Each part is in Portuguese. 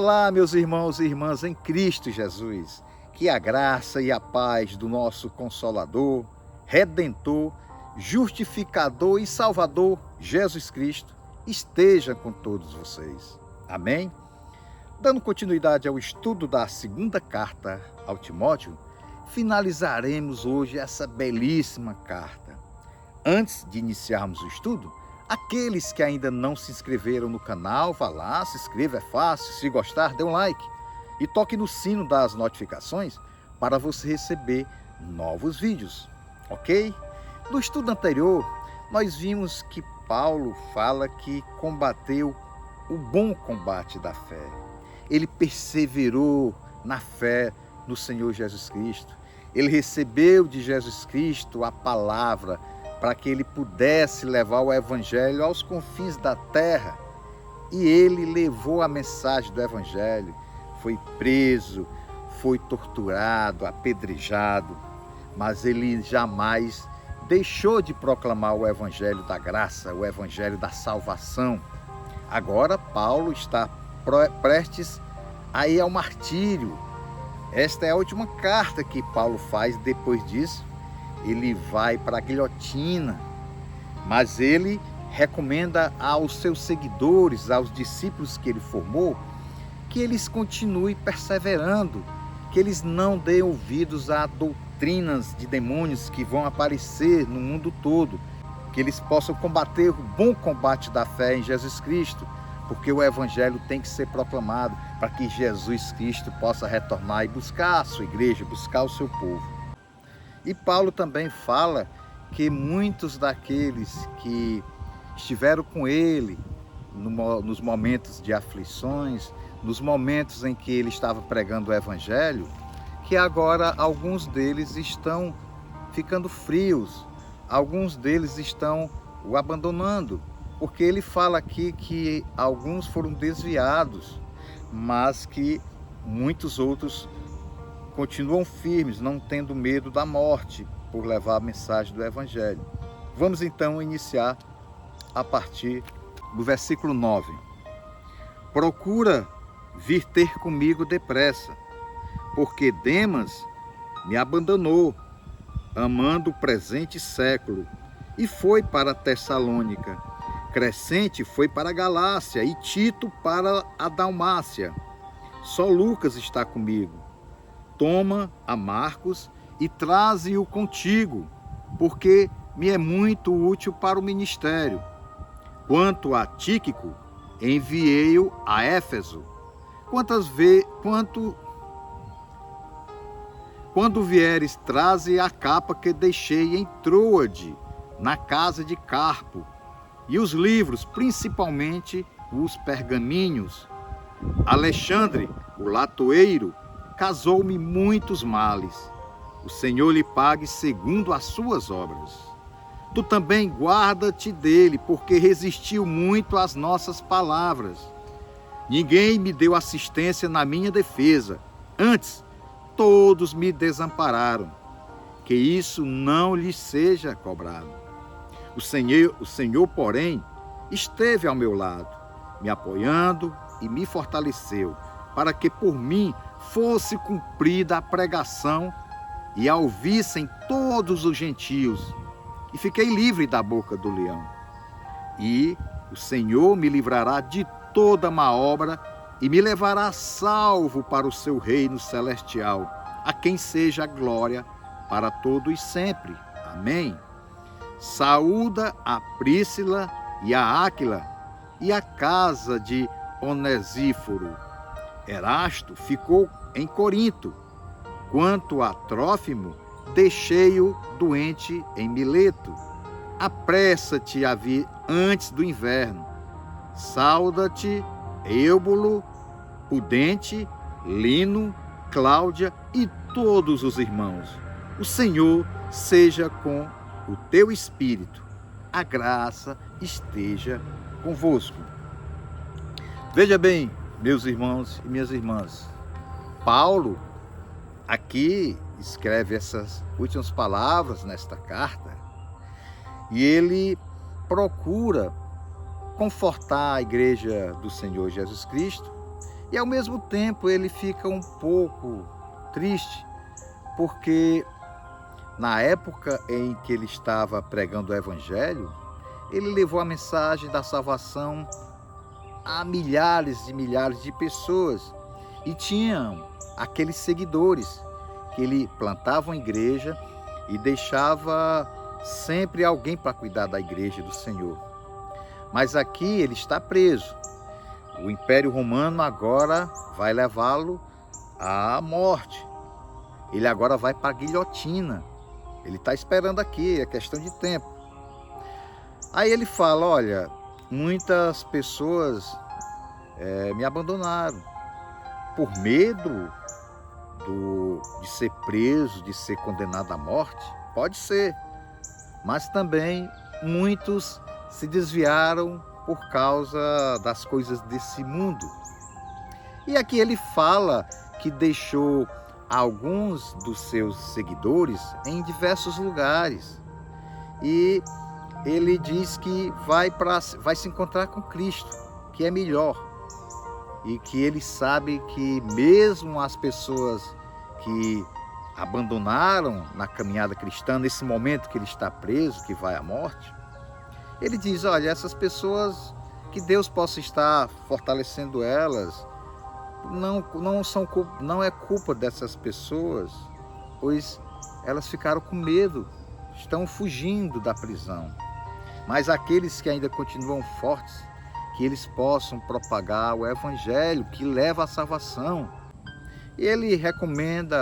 Olá, meus irmãos e irmãs em Cristo Jesus. Que a graça e a paz do nosso Consolador, Redentor, Justificador e Salvador, Jesus Cristo, esteja com todos vocês. Amém? Dando continuidade ao estudo da segunda carta ao Timóteo, finalizaremos hoje essa belíssima carta. Antes de iniciarmos o estudo, aqueles que ainda não se inscreveram no canal, vá lá, se inscreva, é fácil. Se gostar, dê um like e toque no sino das notificações para você receber novos vídeos, ok? No estudo anterior, nós vimos que Paulo fala que combateu o bom combate da fé. Ele perseverou na fé no Senhor Jesus Cristo. Ele recebeu de Jesus Cristo a palavra para que ele pudesse levar o evangelho aos confins da terra. E ele levou a mensagem do evangelho, foi preso, foi torturado, apedrejado, mas ele jamais deixou de proclamar o evangelho da graça, o evangelho da salvação. Agora Paulo está prestes a ir ao martírio. Esta é a última carta que Paulo faz. Depois disso, ele vai para a guilhotina, mas ele recomenda aos seus seguidores, aos discípulos que ele formou, que eles continuem perseverando, que eles não deem ouvidos a doutrinas de demônios que vão aparecer no mundo todo, que eles possam combater o bom combate da fé em Jesus Cristo, porque o evangelho tem que ser proclamado para que Jesus Cristo possa retornar e buscar a sua igreja, buscar o seu povo. E Paulo também fala que muitos daqueles que estiveram com ele nos momentos de aflições, nos momentos em que ele estava pregando o evangelho, que agora alguns deles estão ficando frios, alguns deles estão o abandonando, porque ele fala aqui que alguns foram desviados, mas que muitos outros continuam firmes, não tendo medo da morte por levar a mensagem do evangelho. Vamos então iniciar a partir do versículo 9. Procura vir ter comigo depressa, porque Demas me abandonou, amando o presente século, e foi para Tessalônica. Crescente foi para a Galácia e Tito para a Dalmácia. Só Lucas está comigo. Toma a Marcos e traze-o contigo, porque me é muito útil para o ministério. Quanto a Tíquico, enviei-o a Éfeso. Quando vieres, traze a capa que deixei em Troade, na casa de Carpo, e os livros, principalmente os pergaminhos. Alexandre, o latoeiro, causou-me muitos males. O Senhor lhe pague segundo as suas obras. Tu também guarda-te dele, porque resistiu muito às nossas palavras. Ninguém me deu assistência na minha defesa. Antes, todos me desampararam. Que isso não lhe seja cobrado. O Senhor, porém, esteve ao meu lado, me apoiando e me fortaleceu, para que por mim fosse cumprida a pregação e a ouvissem todos os gentios. E fiquei livre da boca do leão. E o Senhor me livrará de toda má obra e me levará salvo para o seu reino celestial, a quem seja a glória para todos e sempre. Amém. Saúda a Príscila e a Áquila e a casa de Onesíforo. Erasto ficou em Corinto. Quanto a Trófimo, deixei-o doente em Mileto. Apressa-te a vir antes do inverno. Sauda-te Eúbulo, Pudente, Lino, Cláudia e todos os irmãos. O Senhor seja com o teu espírito. A graça esteja convosco. Veja bem, meus irmãos e minhas irmãs, Paulo aqui escreve essas últimas palavras nesta carta e ele procura confortar a igreja do Senhor Jesus Cristo E ao mesmo tempo ele fica um pouco triste, porque na época em que ele estava pregando o Evangelho, ele levou a mensagem da salvação a milhares e milhares de pessoas. E tinham aqueles seguidores que ele plantava uma igreja e deixava sempre alguém para cuidar da igreja do Senhor. Mas aqui ele está preso. O Império Romano agora vai levá-lo à morte. Ele agora vai para a guilhotina. Ele está esperando aqui, é questão de tempo. Aí ele fala, olha, muitas pessoas me abandonaram por medo de ser preso, de ser condenado à morte. Pode ser, mas também muitos se desviaram por causa das coisas desse mundo. E aqui ele fala que deixou alguns dos seus seguidores em diversos lugares. E ele diz que vai se encontrar com Cristo, que é melhor. E que ele sabe que mesmo as pessoas que abandonaram na caminhada cristã, nesse momento que ele está preso, que vai à morte, ele diz, olha, essas pessoas, que Deus possa estar fortalecendo elas, não é culpa dessas pessoas, pois elas ficaram com medo, estão fugindo da prisão. Mas aqueles que ainda continuam fortes, que eles possam propagar o Evangelho que leva à salvação. E ele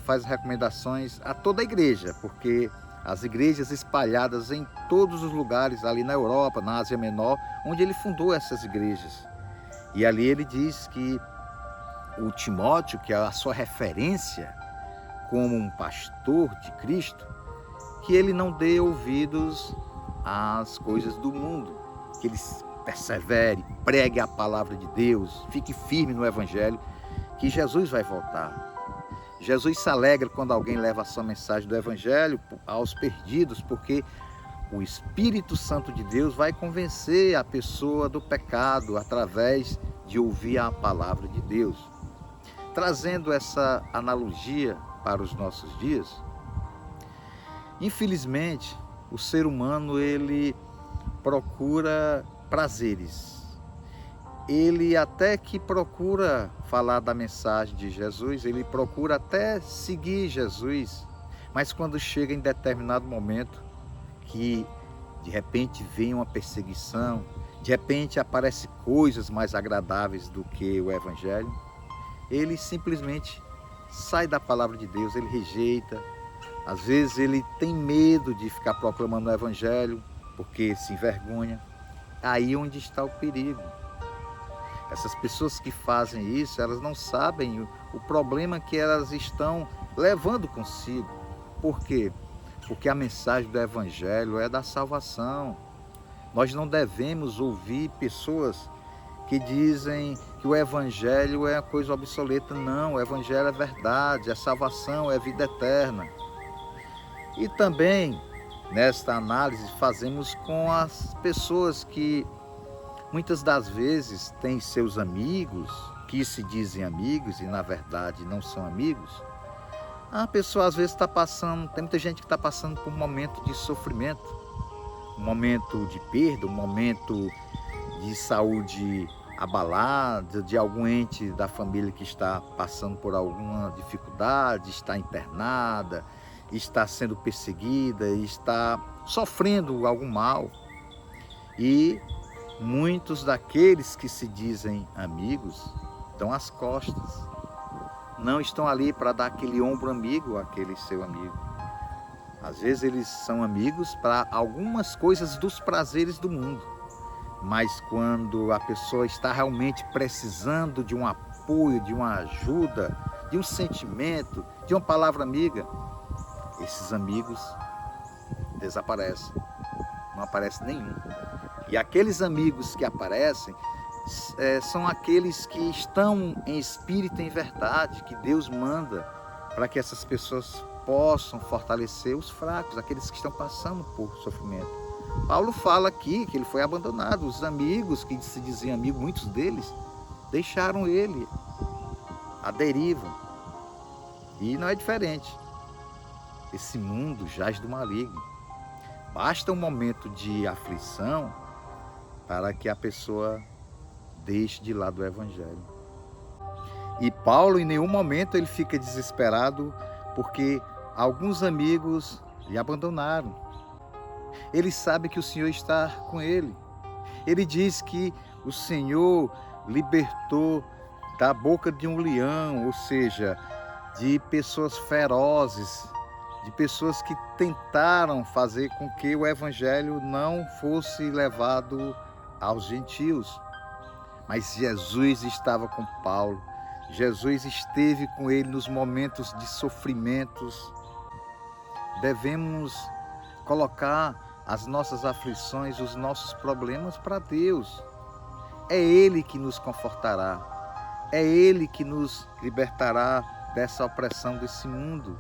faz recomendações a toda a igreja, porque as igrejas espalhadas em todos os lugares, ali na Europa, na Ásia Menor, onde ele fundou essas igrejas. E ali ele diz que o Timóteo, que é a sua referência como um pastor de Cristo, que ele não dê ouvidos às coisas do mundo, que ele persevere, pregue a palavra de Deus, fique firme no Evangelho, que Jesus vai voltar. Jesus se alegra quando alguém leva a sua mensagem do Evangelho aos perdidos, porque o Espírito Santo de Deus vai convencer a pessoa do pecado através de ouvir a palavra de Deus. Trazendo essa analogia para os nossos dias, infelizmente, o ser humano ele procura prazeres. Ele até que procura falar da mensagem de Jesus, ele procura até seguir Jesus, mas quando chega em determinado momento que de repente vem uma perseguição, de repente aparecem coisas mais agradáveis do que o Evangelho, ele simplesmente sai da palavra de Deus, ele rejeita. Às vezes ele tem medo de ficar proclamando o Evangelho, porque se envergonha. Aí onde está o perigo. Essas pessoas que fazem isso, elas não sabem o problema que elas estão levando consigo. Por quê? Porque a mensagem do Evangelho é da salvação. Nós não devemos ouvir pessoas que dizem que o Evangelho é uma coisa obsoleta. Não, o Evangelho é verdade, é salvação, é vida eterna. E também, nesta análise, fazemos com as pessoas que muitas das vezes têm seus amigos, que se dizem amigos e na verdade não são amigos. A pessoa às vezes está passando, tem muita gente que está passando por um momento de sofrimento, um momento de perda, um momento de saúde abalada, de algum ente da família que está passando por alguma dificuldade, está internada, está sendo perseguida, está sofrendo algum mal. E muitos daqueles que se dizem amigos dão as costas, não estão ali para dar aquele ombro amigo àquele seu amigo. Às vezes eles são amigos para algumas coisas dos prazeres do mundo, mas quando a pessoa está realmente precisando de um apoio, de uma ajuda, de um sentimento, de uma palavra amiga, esses amigos desaparecem, não aparece nenhum. E aqueles amigos que aparecem são aqueles que estão em espírito e em verdade, que Deus manda para que essas pessoas possam fortalecer os fracos, aqueles que estão passando por sofrimento. Paulo fala aqui que ele foi abandonado, os amigos que se diziam amigos, muitos deles deixaram ele, à deriva. E não é diferente. Esse mundo jaz do maligno. Basta um momento de aflição para que a pessoa deixe de lado o Evangelho. E Paulo, em nenhum momento, ele fica desesperado porque alguns amigos lhe abandonaram. Ele sabe que o Senhor está com ele. Ele diz que o Senhor libertou da boca de um leão, ou seja, de pessoas ferozes, de pessoas que tentaram fazer com que o Evangelho não fosse levado aos gentios. Mas Jesus estava com Paulo, Jesus esteve com ele nos momentos de sofrimentos. Devemos colocar as nossas aflições, os nossos problemas para Deus. É Ele que nos confortará, é Ele que nos libertará dessa opressão desse mundo,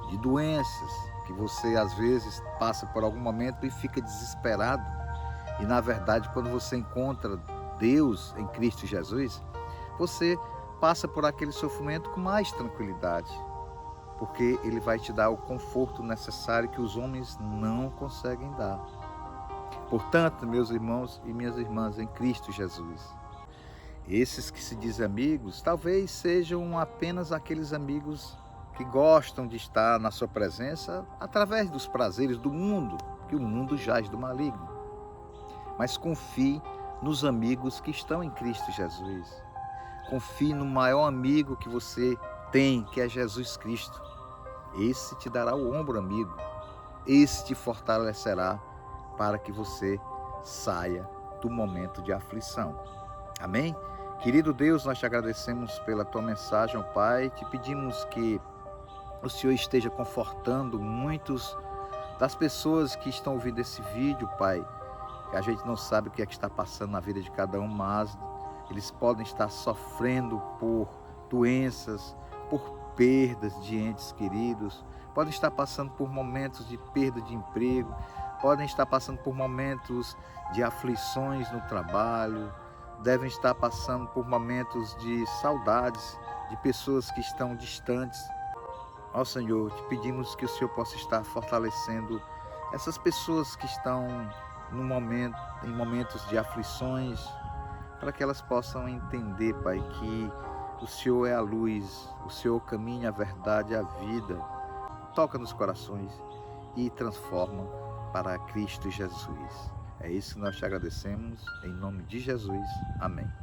de doenças que você às vezes passa por algum momento e fica desesperado. E na verdade, quando você encontra Deus em Cristo Jesus, você passa por aquele sofrimento com mais tranquilidade, porque Ele vai te dar o conforto necessário que os homens não conseguem dar. Portanto, meus irmãos e minhas irmãs em Cristo Jesus, esses que se dizem amigos, talvez sejam apenas aqueles amigos que gostam de estar na sua presença através dos prazeres do mundo, que o mundo jaz do maligno. Mas confie nos amigos que estão em Cristo Jesus. Confie no maior amigo que você tem, que é Jesus Cristo. Esse te dará o ombro amigo. Esse te fortalecerá para que você saia do momento de aflição. Amém? Querido Deus, nós te agradecemos pela tua mensagem, ó Pai. Te pedimos que o Senhor esteja confortando muitos das pessoas que estão ouvindo esse vídeo, Pai. A gente não sabe o que é que está passando na vida de cada um, mas eles podem estar sofrendo por doenças, por perdas de entes queridos, podem estar passando por momentos de perda de emprego, podem estar passando por momentos de aflições no trabalho, devem estar passando por momentos de saudades de pessoas que estão distantes. Ó Senhor, te pedimos que o Senhor possa estar fortalecendo essas pessoas que estão em momentos de aflições, para que elas possam entender, Pai, que o Senhor é a luz, o Senhor caminha a verdade, a vida. Toca nos corações e transforma para Cristo Jesus. É isso que nós te agradecemos, em nome de Jesus. Amém.